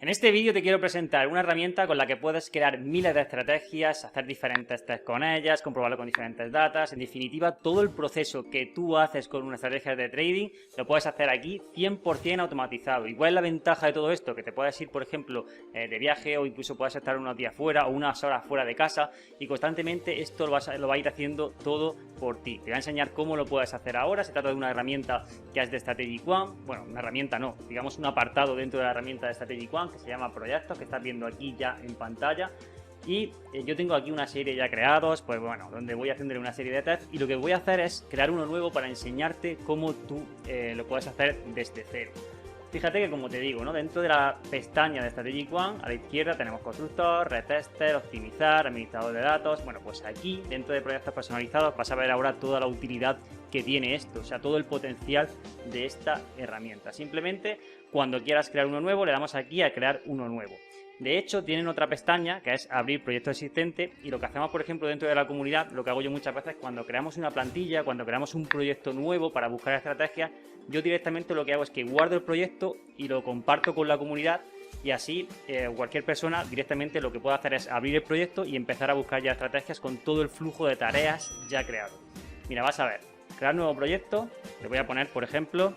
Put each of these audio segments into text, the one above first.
En este vídeo te quiero presentar una herramienta con la que puedes crear miles de estrategias, hacer diferentes tests con ellas, comprobarlo con diferentes datas. En definitiva, todo el proceso que tú haces con una estrategia de trading lo puedes hacer aquí 100% automatizado. ¿Y cuál es la ventaja de todo esto? Que te puedes ir, por ejemplo, de viaje o incluso puedes estar unos días fuera o unas horas fuera de casa y constantemente esto lo va a ir haciendo todo por ti. Te voy a enseñar cómo lo puedes hacer ahora. Se trata de una herramienta que es de Strategic One. Bueno, una herramienta no, digamos un apartado dentro de la herramienta de Strategic One que se llama Proyectos, que estás viendo aquí ya en pantalla. Y yo tengo aquí una serie ya creados, pues bueno, donde voy haciendo una serie de tests y lo que voy a hacer es crear uno nuevo para enseñarte cómo tú lo puedes hacer desde cero. Fíjate que, como te digo, ¿no? Dentro de la pestaña de Strategic One, a la izquierda tenemos constructor, retester, optimizar, administrador de datos. Bueno, pues aquí, dentro de proyectos personalizados, vas a ver ahora toda la utilidad que tiene esto, o sea, todo el potencial de esta herramienta. Simplemente, cuando quieras crear uno nuevo, le damos aquí a crear uno nuevo. De hecho, tienen otra pestaña que es abrir proyecto existente y lo que hacemos, por ejemplo, dentro de la comunidad, lo que hago yo muchas veces cuando creamos una plantilla, cuando creamos un proyecto nuevo para buscar estrategias, yo directamente lo que hago es que guardo el proyecto y lo comparto con la comunidad y así cualquier persona directamente lo que puede hacer es abrir el proyecto y empezar a buscar ya estrategias con todo el flujo de tareas ya creado. Mira, vas a ver, crear nuevo proyecto, le voy a poner, por ejemplo,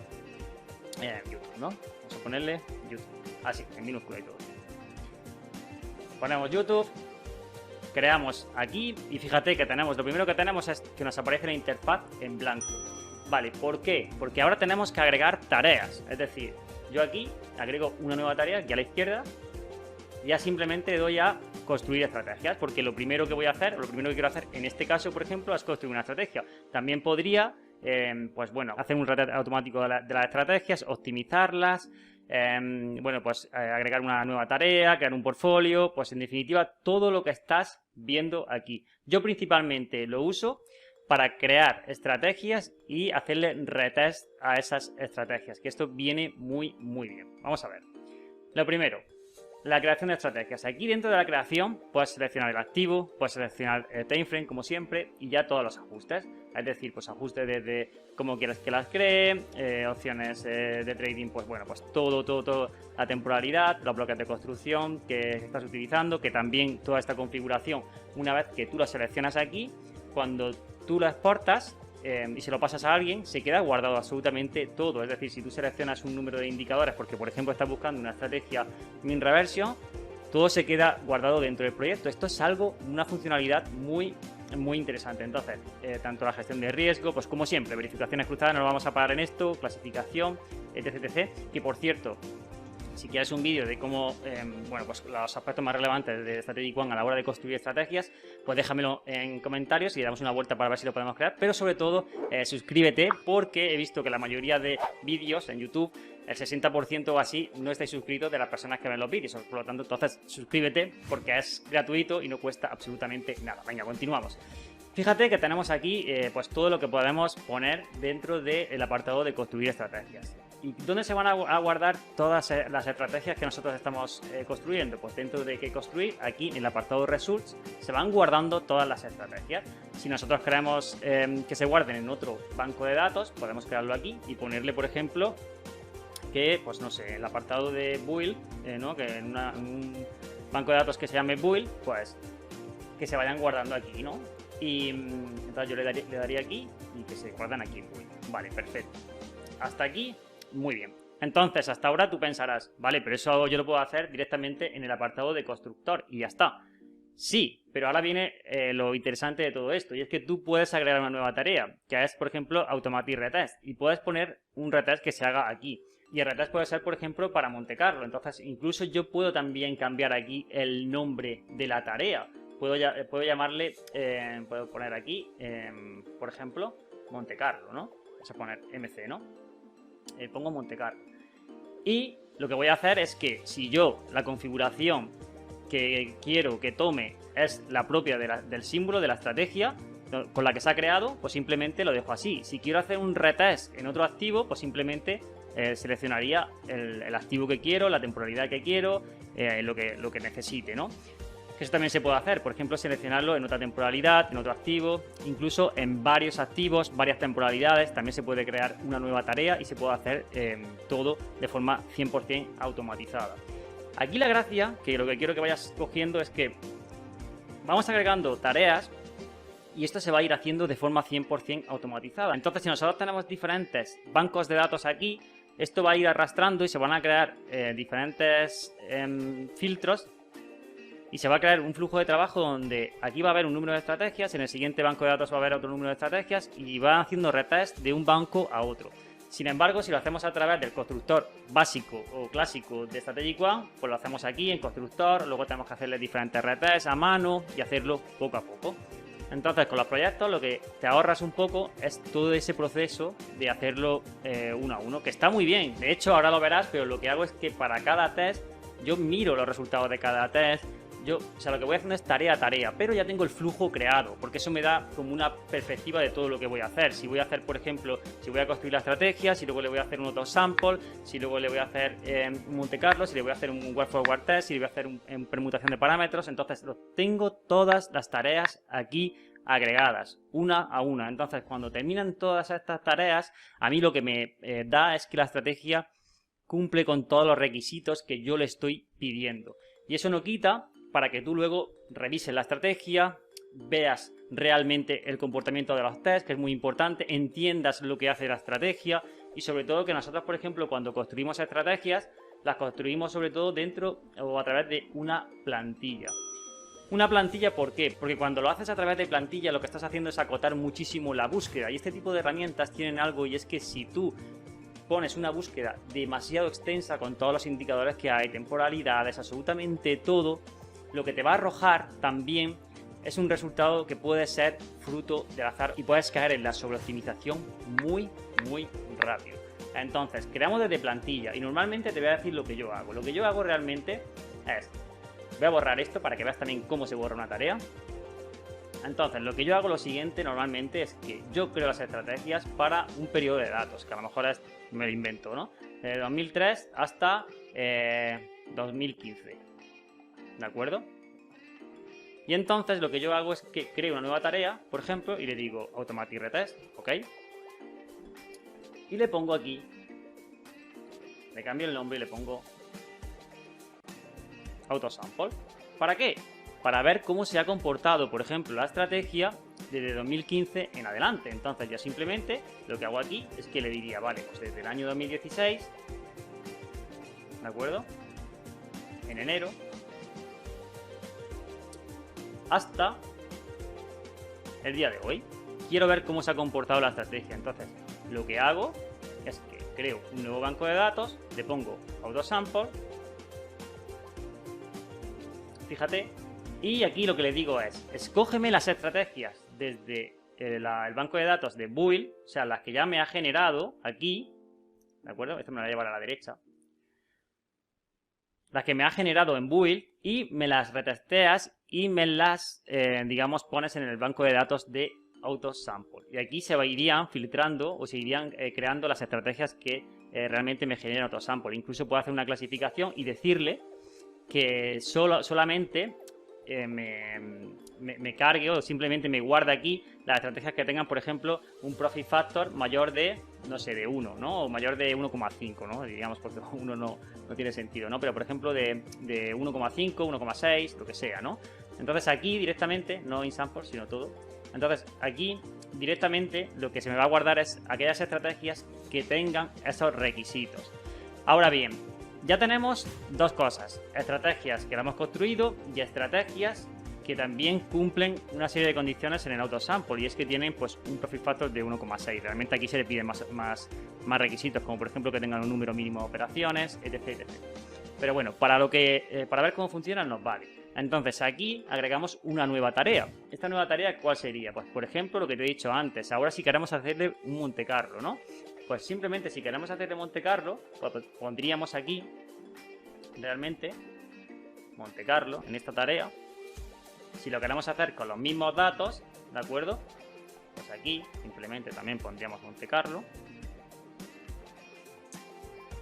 YouTube, ¿no? Vamos a ponerle YouTube, así, en minúscula y todo. Ponemos YouTube, creamos aquí y fíjate que tenemos, lo primero que tenemos es que nos aparece la interfaz en blanco. Vale, ¿por qué? Porque ahora tenemos que agregar tareas, es decir, yo aquí agrego una nueva tarea aquí a la izquierda y ya simplemente le doy a construir estrategias, porque lo primero que voy a hacer, lo primero que quiero hacer en este caso, por ejemplo, es construir una estrategia. También podría, pues bueno, hacer un reset automático de las estrategias, optimizarlas. Bueno, pues agregar una nueva tarea, crear un portfolio, pues en definitiva todo lo que estás viendo aquí. Yo principalmente lo uso para crear estrategias y hacerle retest a esas estrategias, que esto viene muy bien. Vamos a ver. Lo primero, la creación de estrategias. Aquí dentro de la creación puedes seleccionar el activo, puedes seleccionar el timeframe como siempre y ya todos los ajustes. Es decir, pues ajustes desde cómo quieres que las cree, opciones de trading, pues bueno, pues todo, la temporalidad, los bloques de construcción que estás utilizando, que también toda esta configuración, una vez que tú la seleccionas aquí, cuando tú lo exportas y se lo pasas a alguien, se queda guardado absolutamente todo. Es decir, si tú seleccionas un número de indicadores porque, por ejemplo, estás buscando una estrategia mean reversion, todo se queda guardado dentro del proyecto. Esto es algo, una funcionalidad muy interesante. Entonces, tanto la gestión de riesgo, pues como siempre, verificaciones cruzadas, no lo vamos a parar en esto, clasificación, etc. Que, por cierto, si quieres un vídeo de cómo, bueno, pues los aspectos más relevantes de Strategic One a la hora de construir estrategias, pues déjamelo en comentarios y le damos una vuelta para ver si lo podemos crear. Pero sobre todo, suscríbete, porque he visto que la mayoría de vídeos en YouTube, el 60% o así, no estáis suscritos de las personas que ven los vídeos. Por lo tanto, entonces suscríbete porque es gratuito y no cuesta absolutamente nada. Venga, continuamos. Fíjate que tenemos aquí pues todo lo que podemos poner dentro del apartado de construir estrategias. ¿Y dónde se van a guardar todas las estrategias que nosotros estamos construyendo? Pues dentro de qué construir, aquí en el apartado Results, se van guardando todas las estrategias. Si nosotros queremos que se guarden en otro banco de datos, podemos crearlo aquí y ponerle, por ejemplo, que, pues no sé, el apartado de Build, ¿no? Que en un banco de datos que se llame Build, pues que se vayan guardando aquí, ¿no? Y entonces yo le daría aquí y que se guardan aquí en Build. Vale, perfecto. Hasta aquí, muy bien. Entonces, hasta ahora tú pensarás, vale, pero eso yo lo puedo hacer directamente en el apartado de constructor y ya está. Sí, pero ahora viene lo interesante de todo esto, y es que tú puedes agregar una nueva tarea, que es, por ejemplo, Automatic Retest, y puedes poner un retest que se haga aquí. Y el retest puede ser, por ejemplo, para Monte Carlo. Entonces, incluso yo puedo también cambiar aquí el nombre de la tarea. Puedo llamarle, puedo poner aquí, por ejemplo, Monte Carlo, ¿no? Vamos a poner MC, ¿no? Pongo Monte Carlo. Y lo que voy a hacer es que si yo la configuración que quiero que tome es la propia del símbolo de la estrategia con la que se ha creado, pues simplemente lo dejo así. Si quiero hacer un retest en otro activo, pues simplemente seleccionaría el activo que quiero, la temporalidad que quiero, lo que necesite, ¿no? Eso también se puede hacer, por ejemplo, seleccionarlo en otra temporalidad, en otro activo, incluso en varios activos, varias temporalidades. También se puede crear una nueva tarea y se puede hacer todo de forma 100% automatizada. Aquí la gracia, que lo que quiero que vayas cogiendo es que vamos agregando tareas y esto se va a ir haciendo de forma 100% automatizada. Entonces, si nosotros tenemos diferentes bancos de datos aquí, esto va a ir arrastrando y se van a crear diferentes filtros y se va a crear un flujo de trabajo donde aquí va a haber un número de estrategias, en el siguiente banco de datos va a haber otro número de estrategias y va haciendo retest de un banco a otro. Sin embargo, si lo hacemos a través del constructor básico o clásico de Strategic One, pues lo hacemos aquí en constructor, luego tenemos que hacerle diferentes retests a mano y hacerlo poco a poco. Entonces, con los proyectos lo que te ahorras un poco es todo ese proceso de hacerlo uno a uno, que está muy bien. De hecho, ahora lo verás, pero lo que hago es que para cada test yo miro los resultados de cada test. O sea, lo que voy haciendo es tarea a tarea, pero ya tengo el flujo creado, porque eso me da como una perspectiva de todo lo que voy a hacer. Si voy a hacer, por ejemplo, si voy a construir la estrategia, si luego le voy a hacer un auto-sample, si luego le voy a hacer un Monte Carlo, si le voy a hacer un word-forward test, si le voy a hacer una permutación de parámetros, entonces tengo todas las tareas aquí agregadas, una a una. Entonces, cuando terminan todas estas tareas, a mí lo que me da es que la estrategia cumple con todos los requisitos que yo le estoy pidiendo. Y eso no quita para que tú luego revises la estrategia, veas realmente el comportamiento de los tests, que es muy importante, entiendas lo que hace la estrategia y sobre todo que nosotros, por ejemplo, cuando construimos estrategias, las construimos sobre todo dentro o a través de una plantilla. Una plantilla, ¿por qué? Porque cuando lo haces a través de plantilla lo que estás haciendo es acotar muchísimo la búsqueda y este tipo de herramientas tienen algo y es que si tú pones una búsqueda demasiado extensa con todos los indicadores que hay, temporalidades, absolutamente todo, lo que te va a arrojar también es un resultado que puede ser fruto del azar y puedes caer en la sobreoptimización muy rápido. Entonces, creamos desde plantilla y normalmente te voy a decir lo que yo hago. Lo que yo hago realmente es, voy a borrar esto para que veas también cómo se borra una tarea. Entonces, lo que yo hago lo siguiente normalmente es que yo creo las estrategias para un periodo de datos, que a lo mejor me lo invento, ¿no? De 2003 hasta 2015. ¿De acuerdo? Y entonces lo que yo hago es que creo una nueva tarea, por ejemplo, y le digo Automatic Retest, ¿ok? Y le pongo aquí, le cambio el nombre y le pongo AutoSample. ¿Para qué? Para ver cómo se ha comportado, por ejemplo, la estrategia desde 2015 en adelante. Entonces yo simplemente lo que hago aquí es que le diría, vale, pues desde el año 2016, ¿de acuerdo? En enero, hasta el día de hoy. Quiero ver cómo se ha comportado la estrategia. Entonces, lo que hago es que creo un nuevo banco de datos, le pongo AutoSample, fíjate, y aquí lo que le digo es, escógeme las estrategias desde el banco de datos de Build, o sea, las que ya me ha generado aquí, ¿de acuerdo? Esto me lo voy a llevar a la derecha. Las que me ha generado en Build y me las retesteas y me las, digamos, pones en el banco de datos de AutoSample. Y aquí se irían filtrando o se irían creando las estrategias que realmente me generan AutoSample. Incluso puedo hacer una clasificación y decirle que solamente me cargue o simplemente me guarde aquí las estrategias que tengan, por ejemplo, un profit factor mayor de, no sé, de 1, ¿no? O mayor de 1,5, ¿no? Digamos, porque 1 no tiene sentido, ¿no? Pero, por ejemplo, de 1,5, 1,6, lo que sea, ¿no? Entonces aquí directamente, no in sample, sino todo. Entonces aquí directamente lo que se me va a guardar es aquellas estrategias que tengan esos requisitos. Ahora bien, ya tenemos dos cosas, estrategias que la hemos construido y estrategias que también cumplen una serie de condiciones en el AutoSample y es que tienen pues un profit factor de 1,6. Realmente aquí se le piden más requisitos, como por ejemplo que tengan un número mínimo de operaciones, etc. Pero bueno, para ver cómo funcionan nos vale. Entonces aquí agregamos una nueva tarea. ¿Esta nueva tarea cuál sería? Pues por ejemplo lo que te he dicho antes, ahora si queremos hacerle un Monte Carlo, ¿no? Pues simplemente si queremos hacerle Monte Carlo, pues pondríamos aquí realmente Monte Carlo en esta tarea. Si lo queremos hacer con los mismos datos, ¿de acuerdo? Pues aquí simplemente también pondríamos Monte Carlo.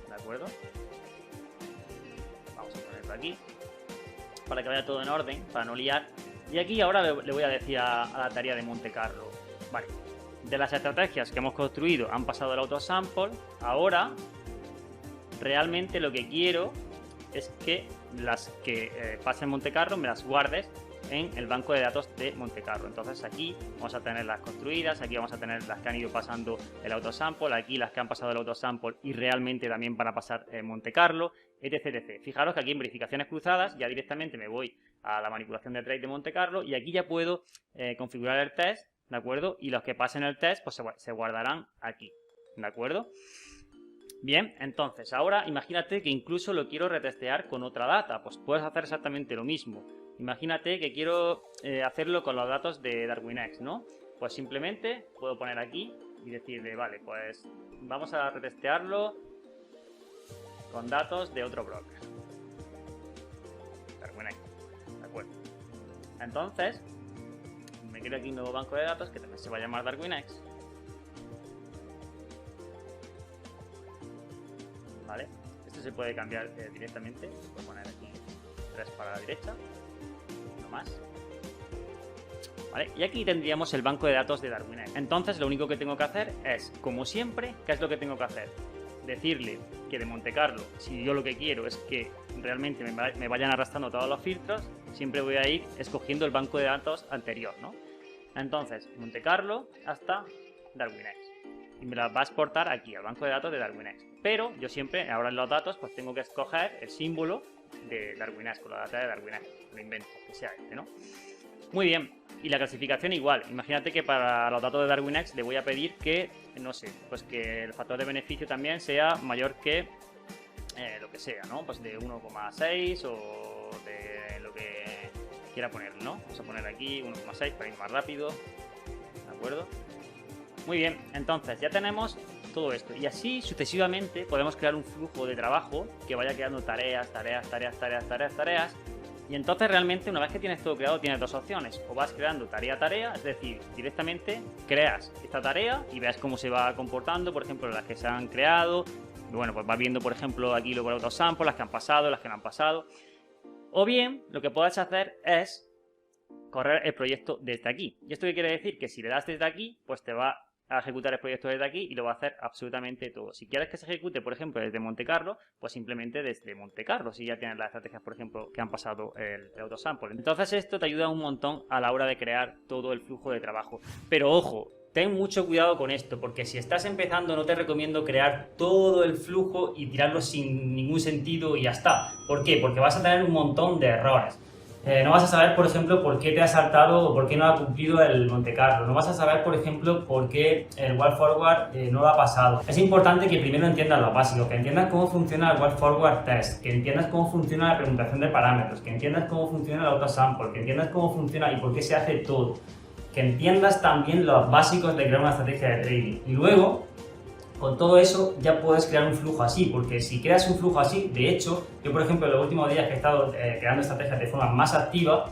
¿De acuerdo? Vamos a ponerlo aquí para que vaya todo en orden, para no liar. Y aquí ahora le voy a decir a la tarea de Monte Carlo, vale, de las estrategias que hemos construido han pasado el AutoSample, ahora realmente lo que quiero es que las que pasen en Monte Carlo me las guardes en el banco de datos de Monte Carlo. Entonces aquí vamos a tener las construidas, aquí vamos a tener las que han ido pasando el autosample, aquí las que han pasado el autosample y realmente también van a pasar en Monte Carlo, etc, etc. Fijaros que aquí en verificaciones cruzadas ya directamente me voy a la manipulación de trade de Monte Carlo y aquí ya puedo configurar el test, ¿de acuerdo? Y los que pasen el test pues se guardarán aquí, ¿de acuerdo? Bien, entonces ahora imagínate que incluso lo quiero retestear con otra data, pues puedes hacer exactamente lo mismo. Imagínate que quiero hacerlo con los datos de DarwinX, ¿no? Pues simplemente puedo poner aquí y decirle, vale, pues vamos a retestearlo con datos de otro broker. DarwinX, ¿de acuerdo? Entonces, me creo aquí un nuevo banco de datos que también se va a llamar DarwinX. ¿Vale? Esto se puede cambiar directamente. Voy a poner aquí 3 para la derecha. Uno más. ¿Vale? Y aquí tendríamos el banco de datos de DarwinX. Entonces lo único que tengo que hacer es, como siempre, ¿qué es lo que tengo que hacer? Decirle que de Monte Carlo, si yo lo que quiero es que realmente me vayan arrastrando todos los filtros, siempre voy a ir escogiendo el banco de datos anterior, ¿no? Entonces, Monte Carlo hasta DarwinX. Y me las va a exportar aquí, al banco de datos de DarwinX. Pero yo siempre, ahora en los datos, pues tengo que escoger el símbolo de DarwinX, con la data de DarwinX. Lo invento, que sea este, ¿no? Muy bien. Y la clasificación igual. Imagínate que para los datos de DarwinX le voy a pedir que, no sé, pues que el factor de beneficio también sea mayor que lo que sea, ¿no? Pues de 1,6 o de lo que quiera poner, ¿no? Vamos a poner aquí 1,6 para ir más rápido. ¿De acuerdo? Muy bien, entonces ya tenemos todo esto y así sucesivamente podemos crear un flujo de trabajo que vaya creando tareas y entonces realmente una vez que tienes todo creado tienes dos opciones: o vas creando tarea, es decir, directamente creas esta tarea y ves cómo se va comportando, por ejemplo las que se han creado, y bueno, pues vas viendo por ejemplo aquí luego el autosample, las que han pasado, las que no han pasado, o bien lo que puedes hacer es correr el proyecto desde aquí. ¿Y esto qué quiere decir? Que si le das desde aquí pues te va a ejecutar el proyecto desde aquí y lo va a hacer absolutamente todo. Si quieres que se ejecute, por ejemplo, desde Monte Carlo, pues simplemente desde Monte Carlo, si ya tienes las estrategias, por ejemplo, que han pasado el autosample. Entonces esto te ayuda un montón a la hora de crear todo el flujo de trabajo. Pero ojo, ten mucho cuidado con esto, porque si estás empezando no te recomiendo crear todo el flujo y tirarlo sin ningún sentido y ya está. ¿Por qué? Porque vas a tener un montón de errores. No vas a saber, por ejemplo, por qué te ha saltado o por qué no ha cumplido el Monte Carlo. No vas a saber, por ejemplo, por qué el Walk Forward no lo ha pasado. Es importante que primero entiendas lo básico, que entiendas cómo funciona el Walk Forward Test, que entiendas cómo funciona la preguntación de parámetros, que entiendas cómo funciona el autosample, que entiendas cómo funciona y por qué se hace todo. Que entiendas también los básicos de crear una estrategia de trading. Y luego, con todo eso ya puedes crear un flujo así, porque si creas un flujo así, de hecho, yo por ejemplo en los últimos días que he estado creando estrategias de forma más activa,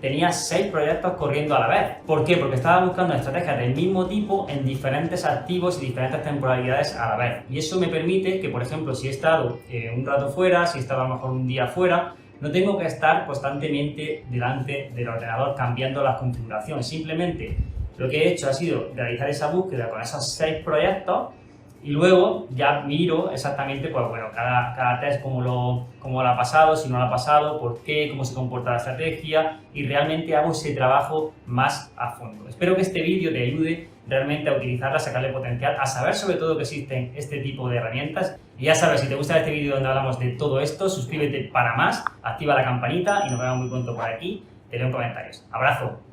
tenía 6 proyectos corriendo a la vez. ¿Por qué? Porque estaba buscando estrategias del mismo tipo en diferentes activos y diferentes temporalidades a la vez. Y eso me permite que, por ejemplo, si he estado un rato fuera, si he estado a lo mejor un día fuera, no tengo que estar constantemente delante del ordenador cambiando las configuraciones. Simplemente lo que he hecho ha sido realizar esa búsqueda con esos 6 proyectos. Y luego ya miro exactamente, pues bueno, cada test cómo lo ha pasado, si no lo ha pasado, por qué, cómo se comporta la estrategia y realmente hago ese trabajo más a fondo. Espero que este vídeo te ayude realmente a utilizarla, a sacarle potencial, a saber sobre todo que existen este tipo de herramientas. Y ya sabes, si te gusta este vídeo donde hablamos de todo esto, suscríbete para más, activa la campanita y nos vemos muy pronto por aquí. Te leo en comentarios. ¡Abrazo!